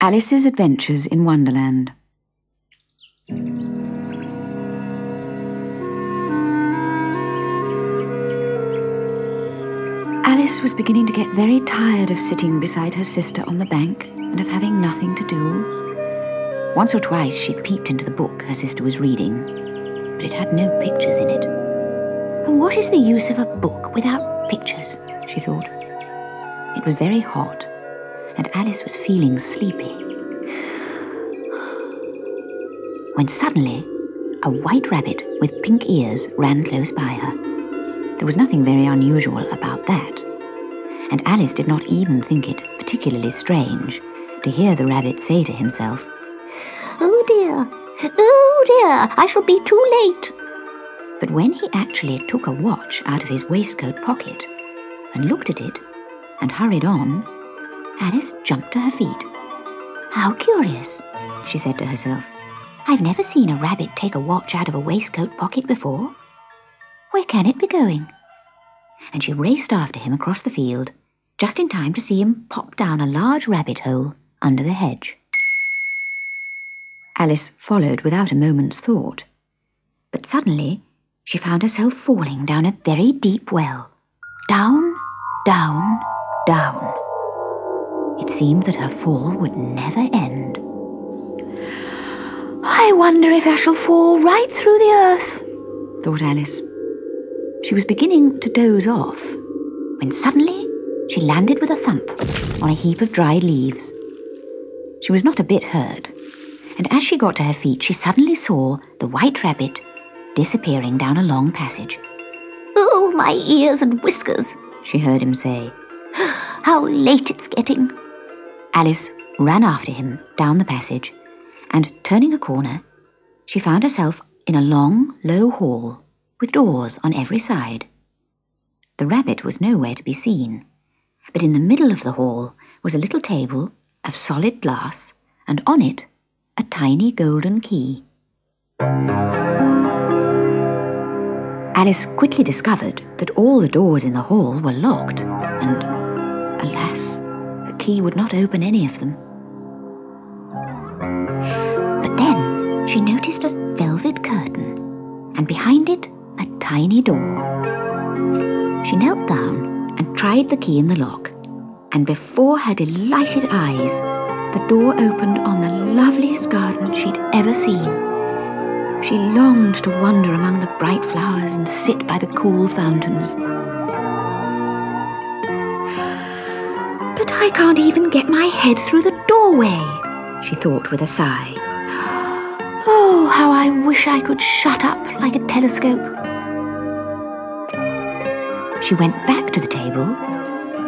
Alice's Adventures in Wonderland. Alice was beginning to get very tired of sitting beside her sister on the bank and of having nothing to do. Once or twice she peeped into the book her sister was reading, but it had no pictures in it. And what is the use of a book without pictures, she thought. It was very hot, and Alice was feeling sleepy. When suddenly, a white rabbit with pink ears ran close by her. There was nothing very unusual about that, and Alice did not even think it particularly strange to hear the rabbit say to himself, "Oh dear, I shall be too late." But when he actually took a watch out of his waistcoat pocket and looked at it and hurried on, Alice jumped to her feet. "How curious," she said to herself. "I've never seen a rabbit take a watch out of a waistcoat pocket before. Where can it be going?" And she raced after him across the field, just in time to see him pop down a large rabbit hole under the hedge. Alice followed without a moment's thought, but suddenly she found herself falling down a very deep well. Down, down, down. It seemed that her fall would never end. "I wonder if I shall fall right through the earth," thought Alice. She was beginning to doze off, when suddenly she landed with a thump on a heap of dried leaves. She was not a bit hurt, and as she got to her feet, she suddenly saw the white rabbit disappearing down a long passage. "Oh, my ears and whiskers," she heard him say. "How late it's getting." Alice ran after him down the passage, and turning a corner, she found herself in a long, low hall with doors on every side. The rabbit was nowhere to be seen, but in the middle of the hall was a little table of solid glass, and on it a tiny golden key. Alice quickly discovered that all the doors in the hall were locked, and, alas, the key would not open any of them. But then she noticed a velvet curtain, and behind it a tiny door. She knelt down and tried the key in the lock, and before her delighted eyes, the door opened on the loveliest garden she'd ever seen. She longed to wander among the bright flowers and sit by the cool fountains. "But I can't even get my head through the doorway," she thought with a sigh. "Oh, how I wish I could shut up like a telescope." She went back to the table,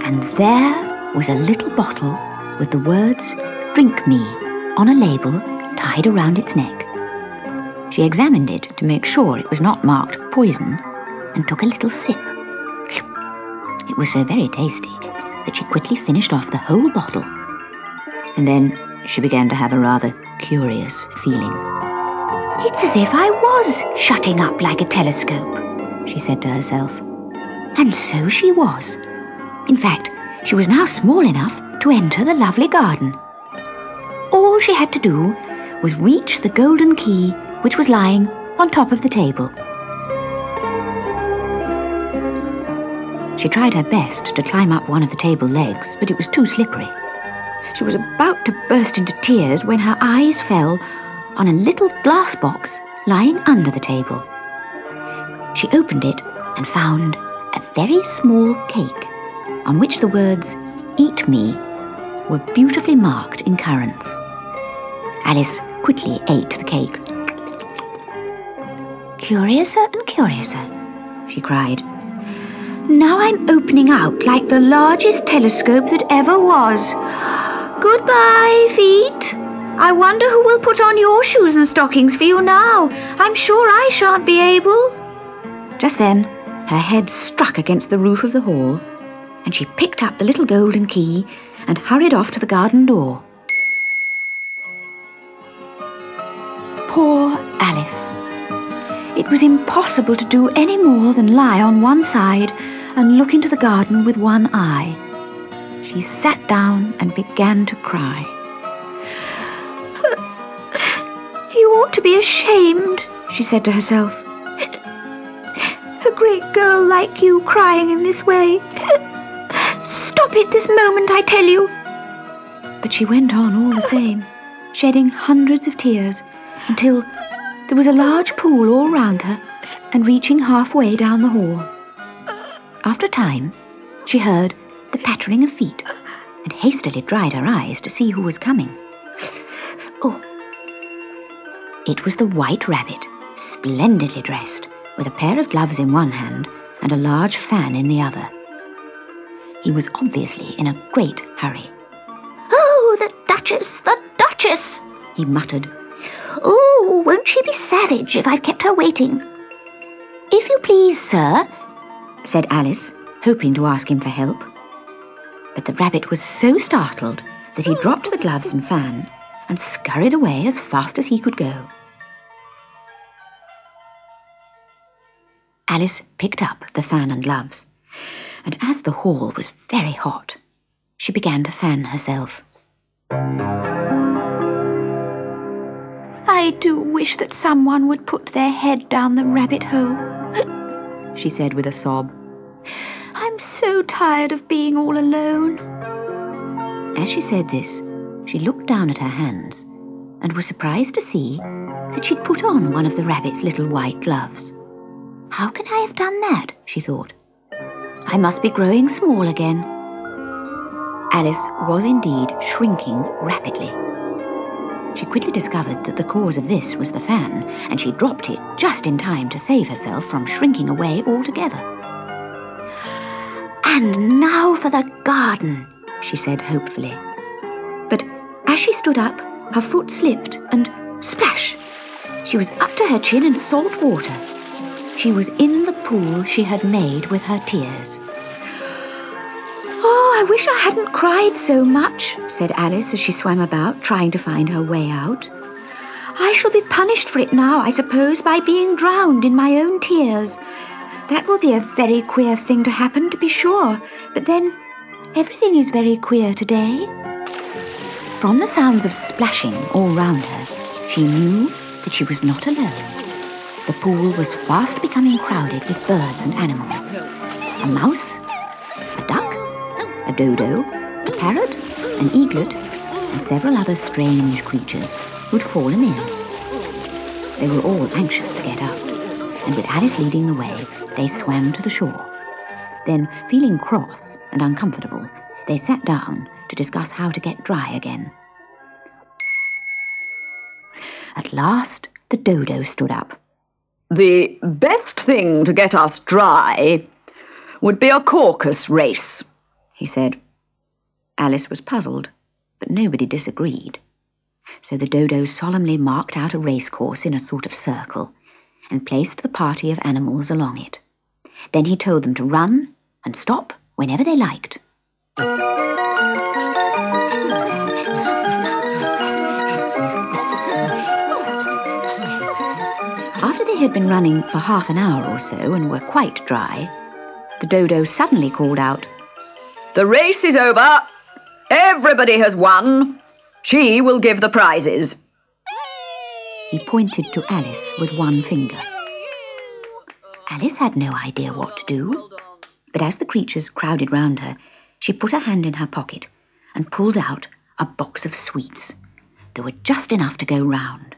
and there was a little bottle with the words "Drink me" on a label tied around its neck. She examined it to make sure it was not marked poison, and took a little sip. It was so very tasty that she quickly finished off the whole bottle, and then she began to have a rather curious feeling. "It's as if I was shutting up like a telescope," she said to herself. And so she was. In fact, she was now small enough to enter the lovely garden. All she had to do was reach the golden key which was lying on top of the table. She tried her best to climb up one of the table legs, but it was too slippery. She was about to burst into tears when her eyes fell on a little glass box lying under the table. She opened it and found a very small cake on which the words "Eat me" were beautifully marked in currants. Alice quickly ate the cake. "Curiouser and curiouser," she cried. "Now I'm opening out like the largest telescope that ever was. Goodbye, feet. I wonder who will put on your shoes and stockings for you now. I'm sure I shan't be able." Just then, her head struck against the roof of the hall, and she picked up the little golden key and hurried off to the garden door. Poor Alice. It was impossible to do any more than lie on one side and look into the garden with one eye. She sat down and began to cry. You ought to be ashamed, she said to herself. A great girl like you crying in this way. Stop it this moment, I tell you. But she went on all the same, shedding hundreds of tears, until there was a large pool all round her and reaching halfway down the hall. After a time, she heard the pattering of feet and hastily dried her eyes to see who was coming. Oh, it was the White Rabbit, splendidly dressed, with a pair of gloves in one hand and a large fan in the other. He was obviously in a great hurry. "Oh, the Duchess, he muttered. "Oh, won't she be savage if I've kept her waiting?" "If you please, sir," said Alice, hoping to ask him for help. But the rabbit was so startled that he dropped the gloves and fan and scurried away as fast as he could go. Alice picked up the fan and gloves, and as the hall was very hot, she began to fan herself. "I do wish that someone would put their head down the rabbit hole," she said with a sob. "I'm so tired of being all alone." As she said this, she looked down at her hands and was surprised to see that she'd put on one of the rabbit's little white gloves. "How can I have done that?" she thought. "I must be growing small again." Alice was indeed shrinking rapidly. She quickly discovered that the cause of this was the fan, and she dropped it just in time to save herself from shrinking away altogether. "And now for the garden," she said hopefully. But as she stood up, her foot slipped and splash! She was up to her chin in salt water. She was in the pool she had made with her tears. "Oh, I wish I hadn't cried so much," said Alice as she swam about, trying to find her way out. "I shall be punished for it now, I suppose, by being drowned in my own tears. That will be a very queer thing to happen, to be sure, but then everything is very queer today." From the sounds of splashing all round her, she knew that she was not alone. The pool was fast becoming crowded with birds and animals. A mouse, a duck, a dodo, a parrot, an eaglet, and several other strange creatures who'd fallen in. They were all anxious to get up, and with Alice leading the way, they swam to the shore. Then, feeling cross and uncomfortable, they sat down to discuss how to get dry again. At last, the dodo stood up. "The best thing to get us dry would be a caucus race," he said. Alice was puzzled, but nobody disagreed. So the dodo solemnly marked out a racecourse in a sort of circle and placed the party of animals along it. Then he told them to run and stop whenever they liked. After they had been running for half an hour or so and were quite dry, the dodo suddenly called out, "The race is over. Everybody has won. She will give the prizes." He pointed to Alice with one finger. Alice had no idea what to do, but as the creatures crowded round her, she put her hand in her pocket and pulled out a box of sweets. There were just enough to go round.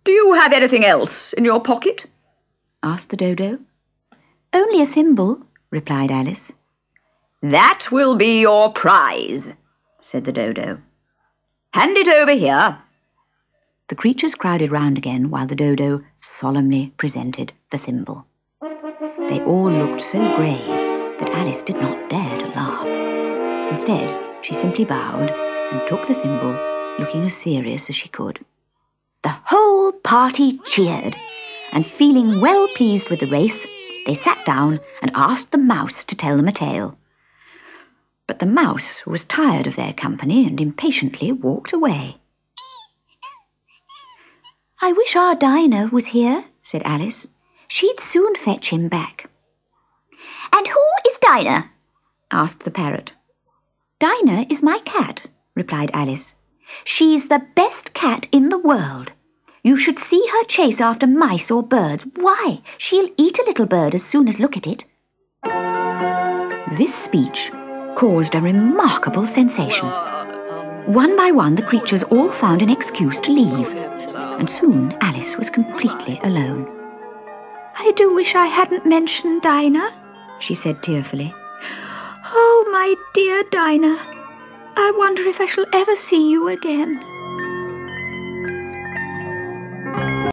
"Do you have anything else in your pocket?" asked the dodo. "Only a thimble," replied Alice. "That will be your prize," said the dodo. "Hand it over here." The creatures crowded round again while the dodo solemnly presented the thimble. They all looked so grave that Alice did not dare to laugh. Instead, she simply bowed and took the thimble, looking as serious as she could. The whole party cheered, and feeling well pleased with the race, they sat down and asked the mouse to tell them a tale. But the mouse was tired of their company and impatiently walked away. "I wish our Dinah was here," said Alice. "She'd soon fetch him back." "And who is Dinah?" asked the parrot. "Dinah is my cat," replied Alice. "She's the best cat in the world. You should see her chase after mice or birds. Why, she'll eat a little bird as soon as look at it. This speech caused a remarkable sensation. One by one, the creatures all found an excuse to leave, and soon Alice was completely alone. "I do wish I hadn't mentioned Dinah," she said tearfully. "Oh, my dear Dinah, I wonder if I shall ever see you again."